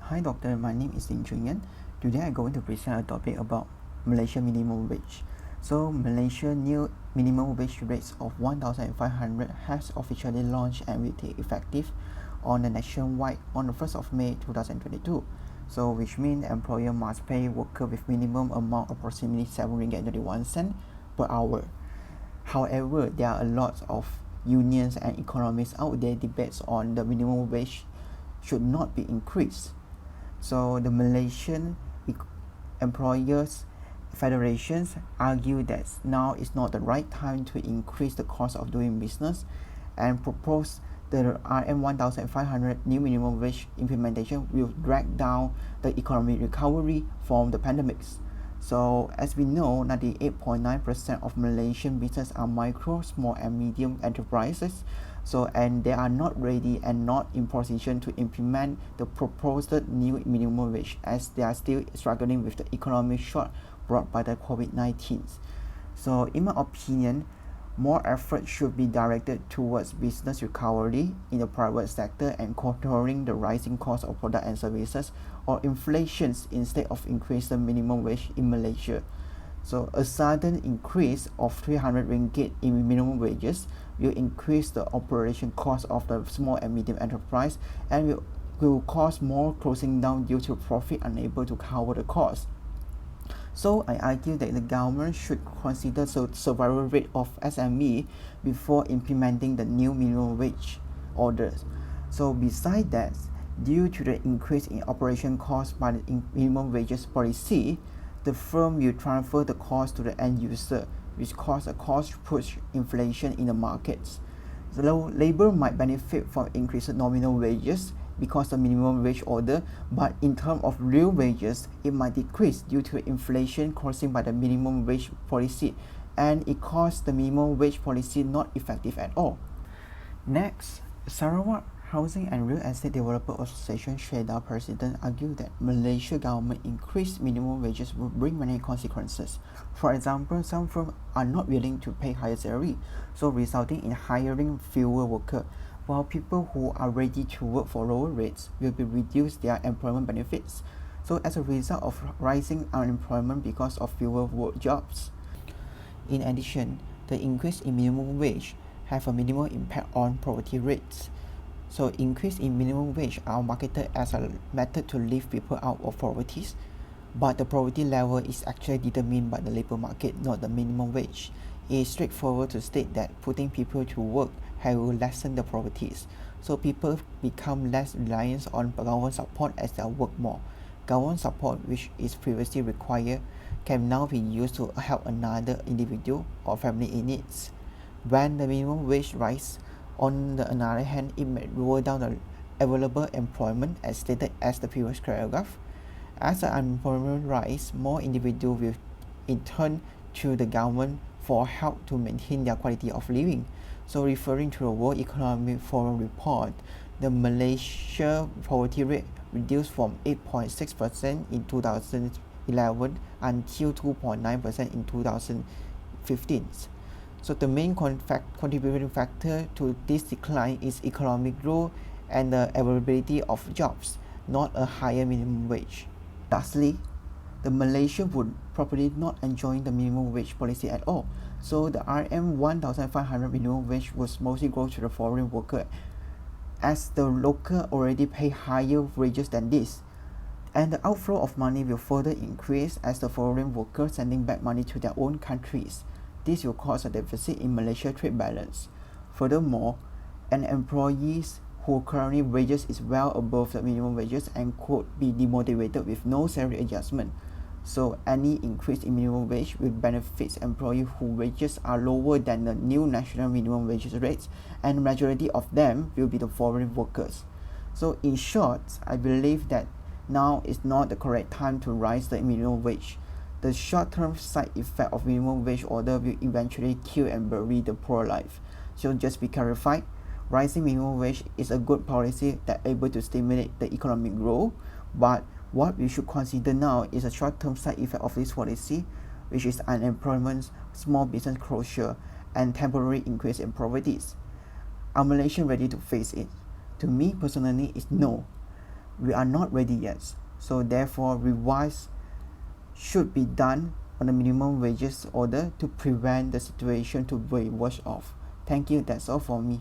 Hi doctor, my name is YEAN. Today I'm going to present a topic about Malaysia minimum wage. So Malaysia new minimum wage rates of 1,500 has officially launched and will take effective on the nationwide on the 1st of May 2022. So which means employer must pay worker with minimum amount approximately 7 ringgit 21 cent per hour. However, there are a lot of unions and economists out there debates on the minimum wage should not be increased. So the Malaysian Employers Federations argue that now is not the right time to increase the cost of doing business and propose the RM 1,500 new minimum wage implementation will drag down the economic recovery from the pandemics. So as we know, 98.9% of Malaysian business are micro, small and medium enterprises. So and they are not ready and not in position to implement the proposed new minimum wage as they are still struggling with the economic shock brought by the COVID-19. So in my opinion, more effort should be directed towards business recovery in the private sector and controlling the rising cost of products and services or inflations instead of increase the minimum wage in Malaysia. So a sudden increase of 300 ringgit in minimum wages will increase the operation cost of the small and medium enterprise and will cause more closing down due to profit unable to cover the cost. So I argue that the government should consider the survival rate of SME before implementing the new minimum wage orders. So besides that, due to the increase in operation cost by the minimum wages policy, the firm will transfer the cost to the end user, which causes a cost push inflation in the markets. So labor might benefit from increased nominal wages because of minimum wage order, but in terms of real wages, it might decrease due to inflation caused by the minimum wage policy, and it caused the minimum wage policy not effective at all. Next, Sarawak Housing and Real Estate Developer Association Sheda president argued that Malaysia government increased minimum wages will bring many consequences. For example, some firms are not willing to pay higher salary, so resulting in hiring fewer workers, while people who are ready to work for lower rates will be reduced their employment benefits. So as a result of rising unemployment because of fewer work jobs. In addition, the increase in minimum wage have a minimal impact on poverty rates. So increase in minimum wage are marketed as a method to lift people out of poverty, but the poverty level is actually determined by the labor market, not the minimum wage. It is straightforward to state that putting people to work will lessen the poverty. So people become less reliant on government support as they work more. Government support, which is previously required, can now be used to help another individual or family in needs. When the minimum wage rises, on the other hand, it may lower down the available employment as stated as the previous paragraph. As the unemployment rises, more individuals will in turn to the government for help to maintain their quality of living. So referring to the World Economic Forum report, the Malaysia poverty rate reduced from 8.6% in 2011 until 2.9% in 2015. So the main contributing factor to this decline is economic growth and the availability of jobs, not a higher minimum wage. Lastly, the Malaysia would probably not enjoy the minimum wage policy at all. So the RM 1,500 minimum wage was mostly go to the foreign worker, as the local already pay higher wages than this. And the outflow of money will further increase as the foreign workers sending back money to their own countries. This will cause a deficit in Malaysia trade balance. Furthermore, an employees whose currently wages is well above the minimum wages and could be demotivated with no salary adjustment. So any increase in minimum wage will benefit employees whose wages are lower than the new national minimum wages rates, and the majority of them will be the foreign workers. So in short, I believe that now is not the correct time to rise the minimum wage. The short-term side effect of minimum wage order will eventually kill and bury the poor life. So just be clarified, rising minimum wage is a good policy that able to stimulate the economic growth, but what we should consider now is a short-term side effect of this policy, which is unemployment, small business closure, and temporary increase in poverty. Are Malaysians ready to face it? To me personally, it's no. we are not ready yet. So therefore, revise should be done on the minimum wages order to prevent the situation to be worse off. Thank you. That's all for me.